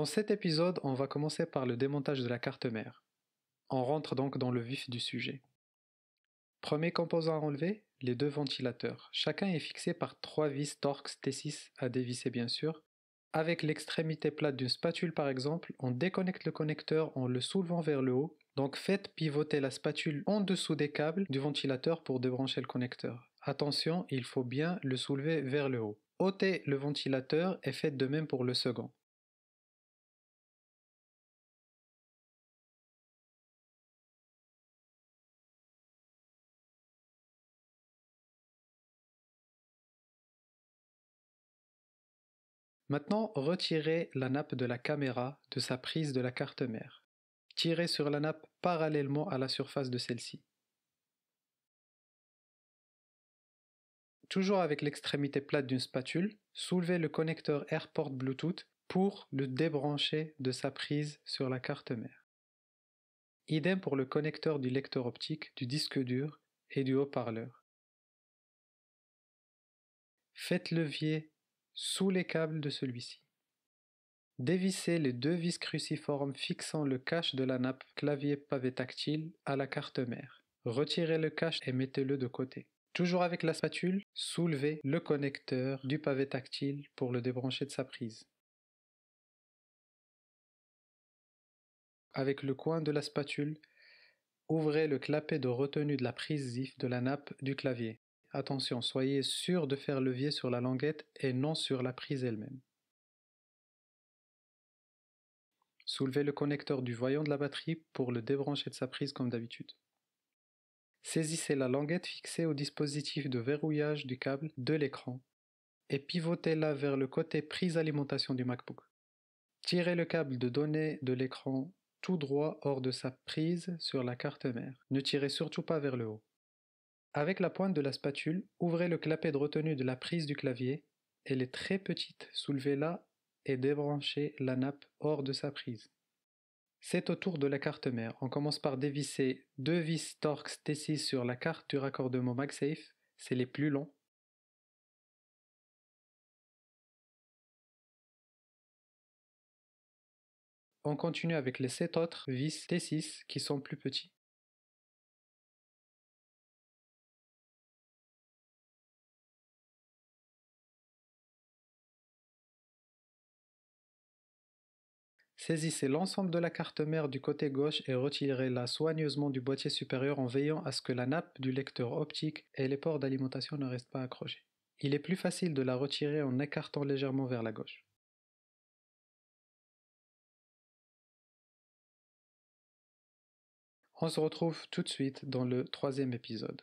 Dans cet épisode, on va commencer par le démontage de la carte mère. On rentre donc dans le vif du sujet. Premier composant à enlever, les deux ventilateurs. Chacun est fixé par 3 vis Torx T6 à dévisser bien sûr. Avec l'extrémité plate d'une spatule par exemple, on déconnecte le connecteur en le soulevant vers le haut. Donc faites pivoter la spatule en dessous des câbles du ventilateur pour débrancher le connecteur. Attention, il faut bien le soulever vers le haut. Ôtez le ventilateur et faites de même pour le second. Maintenant, retirez la nappe de la caméra de sa prise de la carte mère. Tirez sur la nappe parallèlement à la surface de celle-ci. Toujours avec l'extrémité plate d'une spatule, soulevez le connecteur AirPort Bluetooth pour le débrancher de sa prise sur la carte mère. Idem pour le connecteur du lecteur optique, du disque dur et du haut-parleur. Faites levier sous les câbles de celui-ci. Dévissez les deux vis cruciformes fixant le cache de la nappe clavier pavé tactile à la carte mère. Retirez le cache et mettez-le de côté. Toujours avec la spatule, soulevez le connecteur du pavé tactile pour le débrancher de sa prise. Avec le coin de la spatule, ouvrez le clapet de retenue de la prise ZIF de la nappe du clavier. Attention, soyez sûr de faire levier sur la languette et non sur la prise elle-même. Soulevez le connecteur du voyant de la batterie pour le débrancher de sa prise comme d'habitude. Saisissez la languette fixée au dispositif de verrouillage du câble de l'écran et pivotez-la vers le côté prise alimentation du MacBook. Tirez le câble de données de l'écran tout droit hors de sa prise sur la carte mère. Ne tirez surtout pas vers le haut. Avec la pointe de la spatule, ouvrez le clapet de retenue de la prise du clavier. Elle est très petite, soulevez-la et débranchez la nappe hors de sa prise. C'est au tour de la carte mère. On commence par dévisser deux vis Torx T6 sur la carte du raccordement MagSafe, c'est les plus longs. On continue avec les 7 autres vis T6 qui sont plus petits. Saisissez l'ensemble de la carte mère du côté gauche et retirez-la soigneusement du boîtier supérieur en veillant à ce que la nappe du lecteur optique et les ports d'alimentation ne restent pas accrochés. Il est plus facile de la retirer en écartant légèrement vers la gauche. On se retrouve tout de suite dans le 3e épisode.